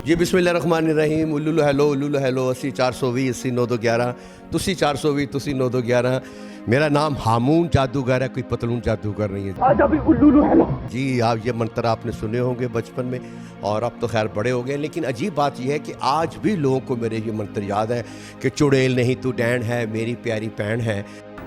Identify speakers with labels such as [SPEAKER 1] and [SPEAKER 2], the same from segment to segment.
[SPEAKER 1] ਜੀ ਬਿਸਮਿਲ੍ਲਾਹਿਰਰਹਿਮਾਨਿਰਰਹੀਮ। ਉਲੂਲੂ ਹੈਲੋ ਅਸੀਂ 420 80 9211 ਤੁਸੀਂ 420 ਤੁਸੀਂ 9211। मेरा नाम हामून जादूगर है, कोई पतलून जादूगर नहीं है।
[SPEAKER 2] आज अभी उल्लू हेलो
[SPEAKER 1] जी आप ये मंत्र आपने सुने होंगे बचपन में और अब तो खैर बड़े हो गए, लेकिन अजीब बात यह है कि आज भी लोगों को मेरे ये मंत्र याद है कि चुड़ैल नहीं तू डैन है, मेरी प्यारी भैन है।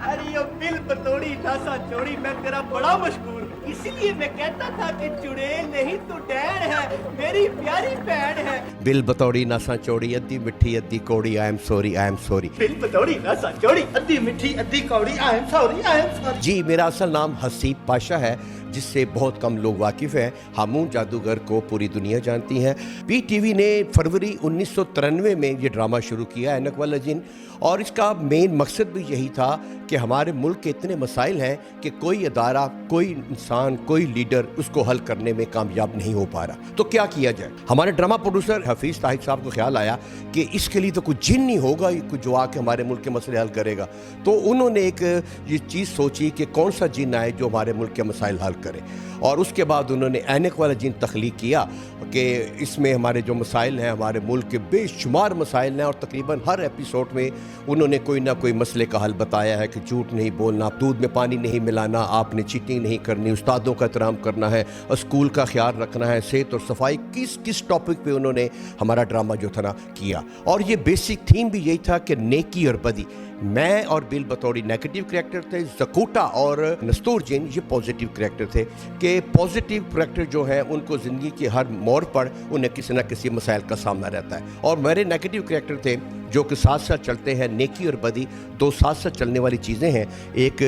[SPEAKER 2] अरे ये बिल बतौड़ी नासा चौड़ी मैं तेरा बड़ा मशहूर, इसीलिए मैं कहता था कि चुड़ैल नहीं तू डैन है, मेरी प्यारी बहन है।
[SPEAKER 1] बिल बतौड़ी नासा चौड़ी अद्धी मिठी अद्धी कौड़ी, आई एम सॉरी।
[SPEAKER 2] बिल बतौड़ी नासा चौड़ी अद्धी मिठी अद्धी कौड़ी, आई एम सॉरी।
[SPEAKER 1] जी मेरा असल नाम हसीब पाशा है, जिससे बहुत कम लोग वाकिफ़ हैं। हामून जादूगर को पूरी दुनिया जानती है। PTV ने फरवरी 1993 में ये ड्रामा शुरू किया ऐनक वाला जिन, और इसका मेन मकसद भी यही था कि हमारे मुल्क के इतने मसाइल हैं कि कोई अदारा, कोई इंसान, कोई लीडर उसको हल करने में कामयाब नहीं हो पा रहा, तो क्या किया जाए। हमारे ड्रामा प्रोड्यूसर हफीज़ ताहिर साहब को ख्याल आया कि इसके लिए तो कुछ जिन नहीं होगा जो आके हमारे मुल्क के मसले हल करेगा। तो उन्होंने एक ये चीज़ सोची कि कौन सा जिन आए जो हमारे मुल्क के मसाइल हल करे, और उसके बाद उन्होंने ऐनक वाला जिन तख्लीक किया कि इसमें हमारे जो मसाइल हैं, हमारे मुल्क के बेशुमार मसाइल हैं, और तकरीबन हर एपिसोड में उन्होंने कोई ना कोई मसले का हल बताया है कि झूठ नहीं बोलना, दूध में पानी नहीं मिलाना, आपने चीटिंग नहीं करनी, उस्तादों का एहतराम करना है, और स्कूल का ख्याल रखना है, सेहत और सफाई, किस टॉपिक पे उन्होंने हमारा ड्रामा जो था ना किया। और ये बेसिक थीम भी यही था कि नेकी और बदी। मैं और बिल बतौड़ी नेगेटिव करैक्टर थे, ज़कूटा और नस्तूर जिन ये पॉजिटिव करैक्टर थे, कि पॉजिटिव करैक्टर जो हैं उनको ज़िंदगी के हर मोड़ पर उन्हें किसी न किसी मसाइल का सामना रहता है, और मेरे नेगेटिव करैक्टर थे जो कि साथ साथ चलते हैं। नेकी और बदी दो साथ साथ चलने वाली चीज़ें हैं, एक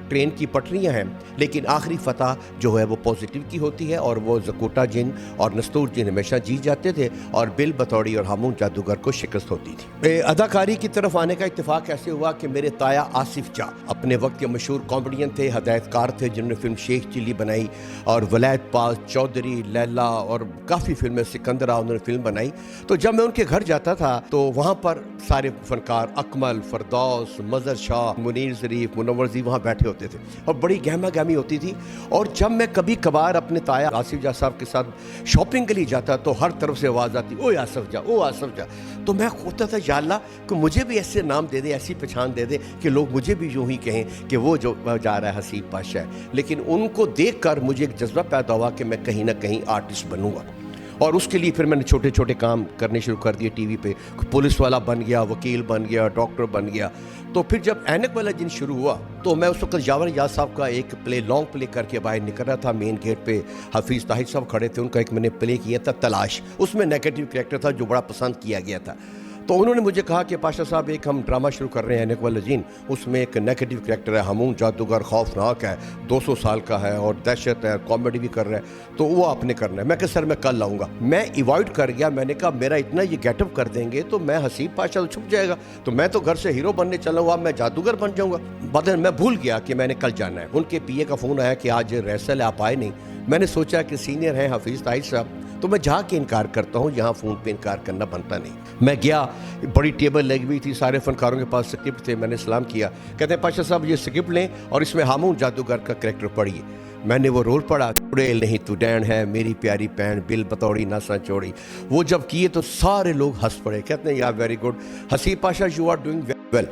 [SPEAKER 1] ट्रेन की पटरियां हैं, लेकिन आखिरी फतह जो है वो पॉजिटिव की होती है, और वो ज़कूटा जिन और नस्तूर जिन हमेशा जीत जाते थे, और बिल बतौड़ी और हामून जादूगर को शिकस्त होती थी। अदाकारी की तरफ आने का इत्तेफाक ऐसे हुआ कि मेरे ताया आसिफ जा अपने वक्त के मशहूर कॉमेडियन थे, हदायतकार थे, जिन्होंने फिल्म शेख चिल्ली बनाई, और वलायत पास, चौधरी, लैला और काफ़ी फिल्में, सिकंदरा उन्होंने फिल्म बनाई। तो जब मैं उनके घर जाता था तो वहाँ पर सारे फनकार अकमल, फरदौस, मजर शाह, मुनीर ज़रीफ, मुनव्वर जी वहाँ बैठे होते थे, और बड़ी गहमा गहमी होती थी। और जब मैं कभी कभार अपने ताया आसिफ जा साहब के साथ शॉपिंग के लिए जाता तो हर तरफ से आवाज़ आती, ओ आसिफ जा, ओ आसिफ जा। तो मैं होता था, या अल्लाह कि मुझे भी ऐसे नाम दे दे, ऐसी पहचान दे दे कि लोग मुझे भी यूँ ही कहें कि वो जो जा रहा है हसीब पाशा है। लेकिन उनको देख कर मुझे एक जज्बा पैदा हुआ कि मैं कहीं ना कहीं आर्टिस्ट बनूँगा, और उसके लिए फिर मैंने छोटे छोटे काम करने शुरू कर दिए। टीवी पे पुलिस वाला बन गया, वकील बन गया, डॉक्टर बन गया। तो फिर जब ऐनक वाला जिन शुरू हुआ तो मैं उस वक्त जावर याद साहब का एक लॉन्ग प्ले करके बाहर निकल रहा था। मेन गेट पे हफीज़ ताहिर साहब खड़े थे, उनका एक मैंने प्ले किया था तलाश, उसमें नेगेटिव कैरेक्टर था जो बड़ा पसंद किया गया था। तो उन्होंने मुझे कहा कि पाशा साहब एक हम ड्रामा शुरू कर रहे हैं ऐनक वाला जिन, उसमें एक नेगेटिव कैरेक्टर है, हामून जादूगर खौफनाक है, 200 साल का है और दहशत है, कॉमेडी भी कर रहा है, तो वो आपने करना है। मैं कहा सर मैं कल आऊँगा। मैं अवॉइड कर गया, मैंने कहा मेरा इतना ये गेटअप कर देंगे तो मैं हसीब पाशा तो छुप जाएगा, तो मैं तो घर से हीरो बनने चला हुआ, मैं जादूगर बन जाऊँगा। बदल मैं भूल गया कि मैंने कल जाना है। उनके PA का फ़ोन आया कि आज रिहर्सल आप आए नहीं। मैंने सोचा कि सीनियर हैं हफीज़ ताहिर साहब, तो मैं जाके इनकार करता हूँ, यहाँ फ़ोन पे इनकार करना बनता नहीं। मैं गया, बड़ी टेबल लगी हुई थी, सारे फनकारों के पास स्क्रिप्ट थे, मैंने सलाम किया। कहते हैं पाशा साहब ये स्क्रिप्ट लें और इसमें हामून जादूगर का कैरेक्टर पढ़िए। मैंने वो रोल पढ़ा, चुड़ैल नहीं तू डैन है, मेरी प्यारी बहन, बिल बतौड़ी नासा चौड़ी। वो जब किए तो सारे लोग हंस पड़े, कहते हैं यार very good Haseeb Pasha, you are doing well,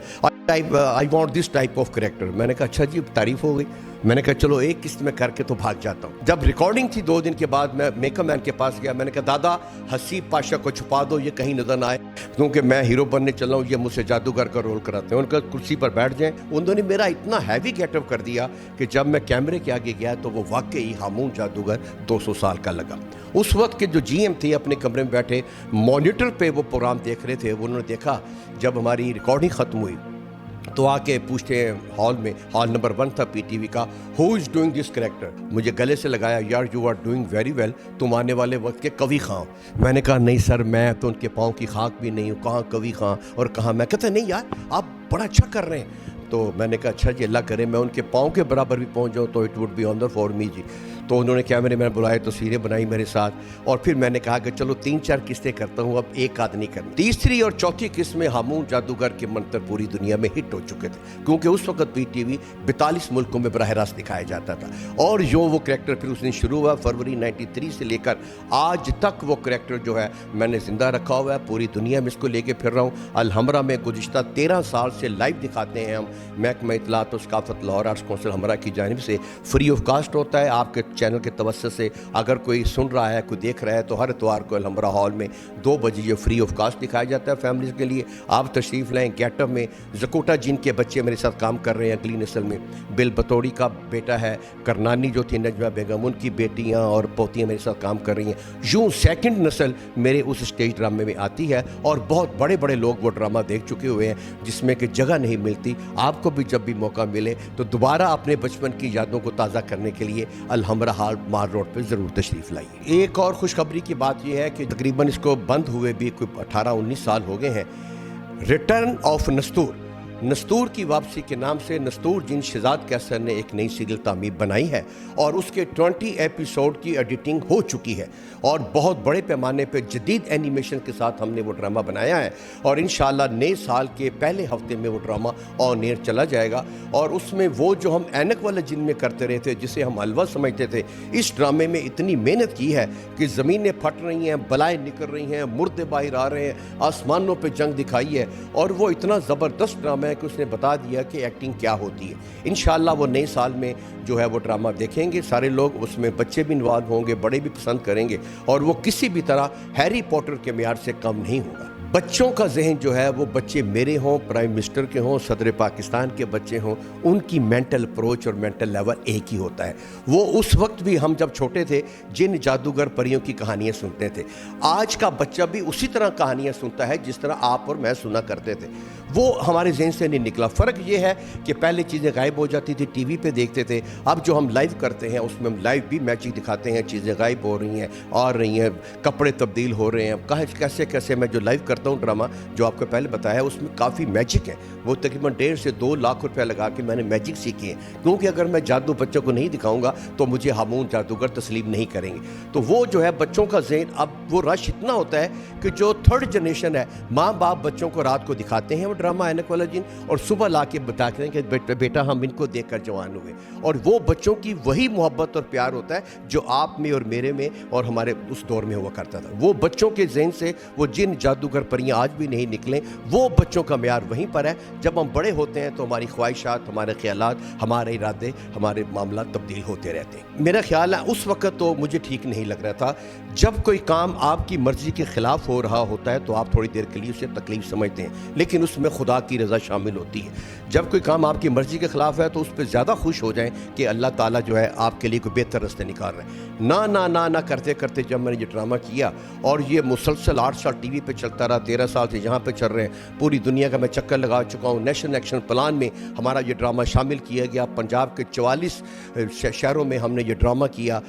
[SPEAKER 1] I want this type of character. मैंने कहा अच्छा जी, तारीफ हो गई। मैंने कहा चलो एक किस्त में करके तो भाग जाता हूँ। जब रिकॉर्डिंग थी 2 दिन के बाद मैं मेकअप मैन के पास गया, मैंने कहा दादा हसीब पाशा को छुपा दो, ये कहीं नजर ना आए, क्योंकि मैं हीरो बनने चला हूँ, ये मुझसे जादूगर का रोल कराते हैं। उनका कुर्सी पर बैठ जाएं। उन्होंने मेरा इतना हैवी गेटअप कर दिया कि जब मैं कैमरे के आगे गया तो वो वाकई हामून जादूगर 200 साल का लगा। उस वक्त के जो GM थे अपने कमरे में बैठे मॉनिटर पे वो प्रोग्राम देख रहे थे, उन्होंने देखा जब हमारी रिकॉर्डिंग ख़त्म हुई तो आके पूछते हैं हॉल में, हॉल नंबर 1 था PTV का, who is doing this character. मुझे गले से लगाया, यार you are doing very well, तुम आने वाले वक्त के कवि खां। मैंने कहा नहीं सर, मैं तो उनके पाँव की खाक भी नहीं हूँ, कहाँ कवि खां और कहाँ मैं। कहता नहीं यार आप बड़ा अच्छा कर रहे हैं। तो मैंने कहा अच्छा जी अल्लाह करे मैं उनके पाँव के बराबर भी पहुँच जाऊँ तो it would be honour for me जी। तो उन्होंने कैमरे मैंने बुलाए, तस्वीरें बनाई मेरे साथ, और फिर मैंने कहा कि चलो 3-4 किस्तें करता हूँ, अब एक आध नहीं करनी। तीसरी और चौथी किस्त में हामून जादूगर के मंत्र पूरी दुनिया में हिट हो चुके थे, क्योंकि उस वक्त PTV 42 मुल्कों में बराह रास्त दिखाया जाता था। और जो वो करैक्टर फिर उस दिन शुरू हुआ, फरवरी 93 से लेकर आज तक वो करैक्टर जो है मैंने ज़िंदा रखा हुआ है, पूरी दुनिया में इसको लेके फिर रहा हूँ। अलहमरा में गुज़िश्ता 13 साल से लाइव दिखाते हैं हम, महकमा इत्तलात और सकाफ़त लाहौर आर्ट्स कौंसिल हमरा की जानिब से फ्री ऑफ कास्ट होता है। आपके चैनल के तवज्जुह से अगर कोई सुन रहा है, कोई देख रहा है, तो हर इतवार को अलहमरा हॉल में 2 बजे ये फ्री ऑफ कास्ट दिखाया जाता है फैमिलीज़ के लिए। आप तशरीफ़ लाएँ। गेटअप में ज़कोटा जिनके बच्चे मेरे साथ काम कर रहे हैं अगली नस्ल में, बिल बतौड़ी का बेटा है, करनानी जो थी नजमा बेगम, उनकी बेटियाँ और पोतियाँ मेरे साथ काम कर रही हैं। यूँ सेकंड नस्ल मेरे उस स्टेज ड्रामे में आती है, और बहुत बड़े बड़े लोग वो ड्रामा देख चुके हुए हैं, जिसमें कि जगह नहीं मिलती। आपको भी जब भी मौका मिले तो दोबारा अपने बचपन की यादों को ताज़ा करने के लिए अलहमरा हॉल मार रोड पर ज़रूर तशरीफ़ लाइए। एक और खुशखबरी की बात यह है कि तकरीबन इसको बंद हुए भी कोई 18-19 साल हो गए हैं। रिटर्न ऑफ नस्तूर की वापसी के नाम से नस्तूर जिन शहजाद कैसर ने एक नई सीरियल तामीर बनाई है, और उसके 20 एपिसोड की एडिटिंग हो चुकी है, और बहुत बड़े पैमाने पे जदीद एनिमेशन के साथ हमने वो ड्रामा बनाया है, और इंशाल्लाह नए साल के पहले हफ्ते में वो ड्रामा ऑन एयर चला जाएगा। और उसमें वो जो हम ऐनक वाला जिन में करते रहे थे, जिसे हम हलवा समझते थे, इस ड्रामे में इतनी मेहनत की है कि ज़मीनें फट रही हैं, बलाएँ निकल रही हैं, मुर्दे बाहर आ रहे हैं, आसमानों पर जंग दिखाई है, और वो इतना ज़बरदस्त ड्रामा है कि उसने बता दिया कि एक्टिंग क्या होती है। इंशाल्लाह वो नए साल में जो है वो ड्रामा देखेंगे सारे लोग, उसमें बच्चे भी इन्वॉल्व होंगे, बड़े भी पसंद करेंगे, और वो किसी भी तरह हैरी पॉटर के मियार से कम नहीं होगा। बच्चों का जहन जो है वो बच्चे मेरे हों, प्राइम मिनिस्टर के हों, सदर पाकिस्तान के बच्चे हों, उनकी मेंटल अप्रोच और मेंटल लेवल एक ही होता है। वो उस वक्त भी हम जब छोटे थे जिन जादूगर परियों की कहानियाँ सुनते थे, आज का बच्चा भी उसी तरह कहानियाँ सुनता है जिस तरह आप और मैं सुना करते थे। वो हमारे जहन से नहीं निकला। फ़र्क ये है कि पहले चीज़ें गायब हो जाती थी, TV पे देखते थे, अब जो हम लाइव करते हैं उसमें हम लाइव भी मैजिक दिखाते हैं, चीज़ें गायब हो रही हैं, आ रही हैं, कपड़े तब्दील हो रहे हैं। कैसे कैसे मैं जो लाइव करता हूँ ड्रामा, जो आपको पहले बताया, उसमें काफ़ी मैजिक है। वो तकरीबन 1.5 से 2 लाख रुपया लगा के मैंने मैजिक सीखी है, क्योंकि अगर मैं जादू बच्चों को नहीं दिखाऊंगा तो मुझे हामून जादूगर तस्लीम नहीं करेंगे। तो वो जो है बच्चों का जहन, अब वो रश इतना होता है कि जो 3rd जनरेशन है, माँ बाप बच्चों को रात को दिखाते हैं वो ड्रामा ऐनक वाला जिन, और सुबह ला के बताते हैं कि बेटा हम इनको देख कर जवान हुए। और वो बच्चों की वही मोहब्बत और प्यार होता है जो आप में और मेरे में और हमारे उस दौर में हुआ करता था। वो बच्चों के जहन से वो जिन जादूगर परियां आज भी नहीं निकले, वो बच्चों का म्यार वहीं पर है। जब हम बड़े होते हैं तो हमारी ख्वाहिशात, हमारे ख्यालात, हमारे इरादे, हमारे मामला तब्दील होते रहते हैं। मेरा ख्याल है उस वक्त तो मुझे ठीक नहीं लग रहा था। जब कोई काम आपकी मर्जी के खिलाफ हो रहा होता है तो आप थोड़ी देर के लिए उसे तकलीफ समझते हैं, लेकिन उसमें खुदा की रज़ा शामिल होती है। जब कोई काम आपकी मर्जी के खिलाफ है तो उस पर ज़्यादा खुश हो जाएं कि अल्लाह ताला जो है आपके लिए कोई बेहतर रास्ते निकाल रहे हैं। ना ना ना ना करते करते जब मैंने ये ड्रामा किया, और ये मुसलसल 8 साल TV पे चलता रहा, 13 साल से यहाँ पे चल रहे हैं, पूरी दुनिया का मैं चक्कर लगा चुका हूँ। नेशनल एक्शन प्लान में हमारा ये ड्रामा शामिल किया गया, पंजाब के 44 शहरों में हमने ये ड्रामा किया,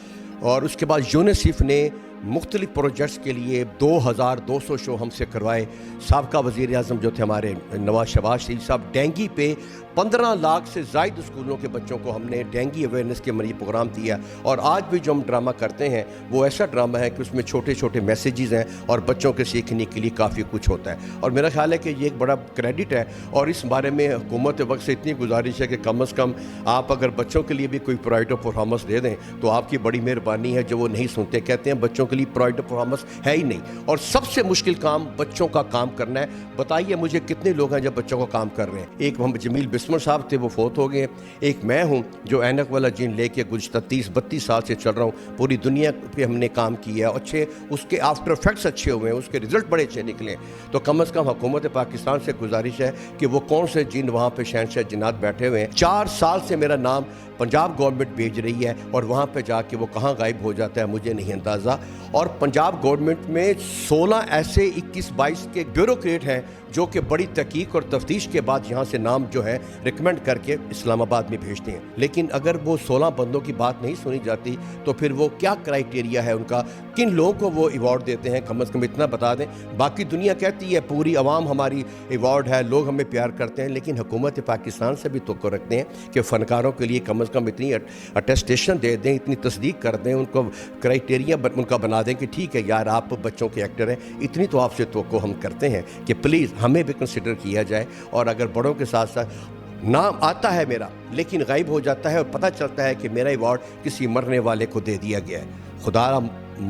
[SPEAKER 1] और उसके बाद यूनिसेफ ने मुख्तलिफ प्रोजेक्ट्स के लिए 2200 शो हमसे करवाए। साबका वज़ीर आज़म जो थे हमारे नवाज शहबाज शरीफ साहब, डेंगी पे 15 लाख से ज़ायद स्कूलों के बच्चों को हमने डेंगी अवेयरनेस के मरीज प्रोग्राम दिया। और आज भी जो हम ड्रामा करते हैं वो ऐसा ड्रामा है कि उसमें छोटे छोटे मैसेजेस हैं और बच्चों के सीखने के लिए काफ़ी कुछ होता है। और मेरा ख्याल है कि ये एक बड़ा क्रेडिट है, और इस बारे में हुकूमत वक्त से इतनी गुजारिश है कि कम अज़ कम आप अगर बच्चों के लिए भी कोई प्रोवाइड ऑफ परफॉर्मेंस दे दें तो आपकी बड़ी मेहरबानी है। जो वो नहीं सुनते, कहते हैं बच्चों के लिए प्रोवाइड ऑफ परफॉर्मेंस है ही नहीं, और सबसे मुश्किल काम बच्चों का काम करना है। बताइए मुझे कितने लोग हैं जब बच्चों का काम कर रहे हैं। एक हम जमील बिस्मल साहब थे, वो फोत हो गए। एक मैं हूं जो ऐनक वाला जिन लेके गुज़श्ता 30-32 साल से चल रहा हूं, पूरी दुनिया पे हमने काम किया, अच्छे उसके आफ्टर इफेक्ट्स अच्छे हुए हैं, उसके रिजल्ट बड़े अच्छे निकले। तो कम अज़ कम हुकूमत पाकिस्तान से गुजारिश है कि वो कौन से जिन वहाँ पे शहंशाह जिन्नात बैठे हुए हैं। 4 साल से मेरा नाम पंजाब गवर्नमेंट भेज रही है, और वहाँ पे जाके वो कहाँ गायब हो जाता है मुझे नहीं अंदाज़ा। اور पंजाब गवर्नमेंट में 16 ऐसे 21-22 के ब्यूरोक्रेट हैं जो कि बड़ी तहकीक और तफ्तीश के बाद यहाँ से नाम जो है रिकमेंड करके इस्लामाबाद में भेजते हैं। लेकिन अगर वो 16 बंदों की बात नहीं सुनी जाती तो फिर वो क्या क्राइटेरिया है उनका, किन लोगों को वो अवार्ड देते हैं, कम से कम इतना बता दें। बाकी दुनिया कहती है पूरी आवाम हमारी अवार्ड है, लोग हमें प्यार करते हैं, लेकिन हुकूमत पाकिस्तान से भी तो रखते हैं कि फ़नकारों के लिए कम से कम इतनी अटेस्टेशन दे दें, इतनी तस्दीक कर दें, उनको क्राइटेरिया उनका बना दें कि ठीक है यार आप बच्चों के एक्टर हैं, इतनी तो आपसे तो हम करते हैं कि प्लीज़ हमें भी कंसिडर किया जाए। और अगर बड़ों के साथ साथ नाम आता है मेरा लेकिन गायब हो जाता है और पता चलता है कि मेरा अवार्ड किसी मरने वाले को दे दिया गया है, खुदा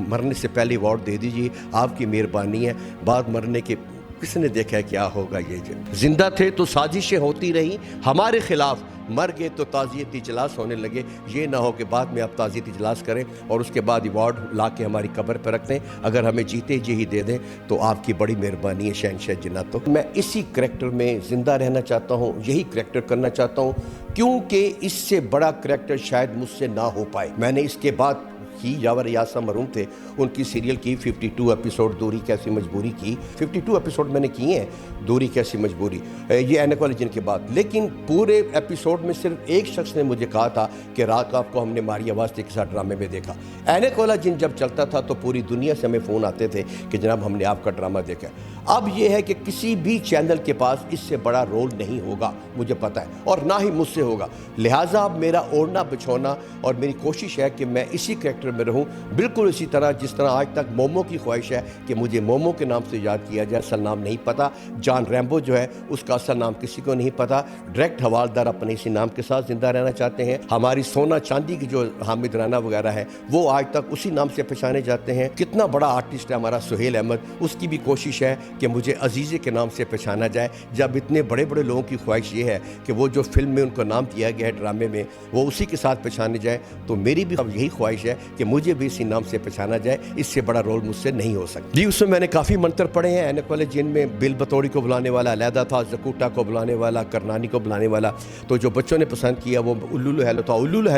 [SPEAKER 1] मरने से पहले अवार्ड दे दीजिए, आपकी मेहरबानी है। बाद मरने के किसने देखा है क्या होगा। ये जिंदा थे तो साजिशें होती रही हमारे खिलाफ, मर गए तो ताज़ियत इजलास होने लगे। ये ना हो कि बाद में आप ताज़ियत इजलास करें और उसके बाद अवार्ड ला के हमारी कब्र पर रख दें। अगर हमें जीते जी ही दे दें तो आपकी बड़ी मेहरबानी है शहंशाह जिन्नात। तो मैं इसी करैक्टर में ज़िंदा रहना चाहता हूँ, यही करैक्टर करना चाहता हूँ, क्योंकि इससे बड़ा करैक्टर शायद मुझसे ना हो पाए। मैंने इसके बाद की यावर यासा मरूम थे, उनकी सीरियल की 52 एपिसोड दूरी कैसी मजबूरी की, 52 एपिसोड मैंने किए हैं दूरी कैसी मजबूरी, ये ऐनक वाले जिन के बाद। लेकिन पूरे एपिसोड में सिर्फ एक शख्स ने मुझे कहा था कि रात आपको हमने मारिया वास्ते के साथ ड्रामे में देखा। ऐनक वाला जिन जब चलता था तो पूरी दुनिया से हमें फ़ोन आते थे कि जनाब हमने आपका ड्रामा देखा। अब ये है कि किसी भी चैनल के पास इससे बड़ा रोल नहीं होगा, मुझे पता है, और ना ही मुझसे होगा। लिहाजा अब मेरा ओढ़ना बिछोना और मेरी कोशिश है कि मैं इसी करैक्टर में रहूं, बिल्कुल इसी तरह जिस तरह आज तक मोमो की ख्वाहिश है कि मुझे मोमो के नाम से याद किया जाए। असल नाम नहीं पता, जॉन रैम्बो जो है उसका असल नाम किसी को नहीं पता। डायरेक्ट हवालदार अपने इसी नाम के साथ जिंदा रहना चाहते हैं। हमारी सोना चांदी की जो हामिद राना वगैरह है वो आज तक उसी नाम से पहचाने जाते हैं। कितना बड़ा आर्टिस्ट है हमारा सुहेल अहमद, उसकी भी कोशिश है कि मुझे अजीज़े के नाम से पहचाना जाए। जब इतने बड़े बड़े लोगों की ख्वाहिश ये है कि वो जो फिल्म में उनको नाम दिया गया है ड्रामे में वो उसी के साथ पहचाने जाए, तो मेरी भी अब यही ख्वाहिश है कि मुझे भी इसी नाम से पहचाना जाए। इससे बड़ा रोल मुझसे नहीं हो सकता जी। उसमें मैंने काफ़ी मंत्र पढ़े हैं ऐनक वाले, जिनमें बिल बतौड़ी को बुलाने वाला अलहदा था, जकूटा को बुलाने वाला, करनानी को बुलाने वाला। तो जो बच्चों ने पसंद किया वो उल्लुल हेलो था। उल्लुल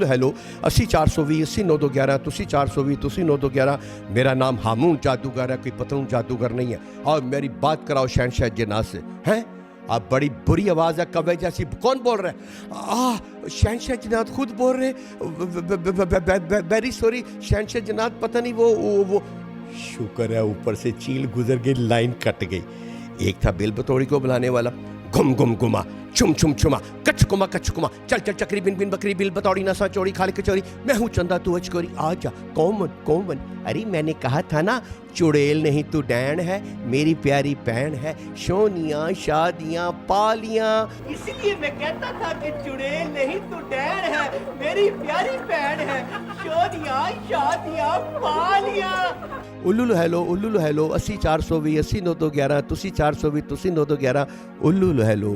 [SPEAKER 1] हेलो 80 420 80 911 तुसी 420 तुसी 911। मेरा नाम हामून जादूगर है, कोई पतलून जादूगर नहीं है। और मेरी बात कराओ शहंशाह जिन्नात से, हैं आप बड़ी बुरी आवाज़ है कव्वे जैसी। कौन बोल रहे हैं? शहंशाह जिन्नात खुद बोल रहे। वेरी सॉरी शहंशाह जिन्नात, पता नहीं वो शुक्र है ऊपर से चील गुजर गई, लाइन कट गई। एक था बिल बतौड़ी को बुलाने वाला, गुम गुम गुमा छुम छुम छुमा कच कुमा कच कुमा, चल चल चक्री बिन बिन बकरी बिल बतौड़ी नसा चोरी खाली कचौरी, मैं हूँ चंदा तू अचकोरी, आजा कौन। अरे मैंने कहा था ना चुड़ैल नहीं तू डैन है, मेरी प्यारी बहन है, सोनिया शादियां पालियां।
[SPEAKER 2] इसलिए मैं कहता था कि चुड़ैल नहीं तू डैन है, मेरी प्यारी बहन है, सोनिया शादियां पालियां।
[SPEAKER 1] उल्लुल हेलो 80 420 80 911 तुसी 420 तुसी 911 उल्लुल हेलो।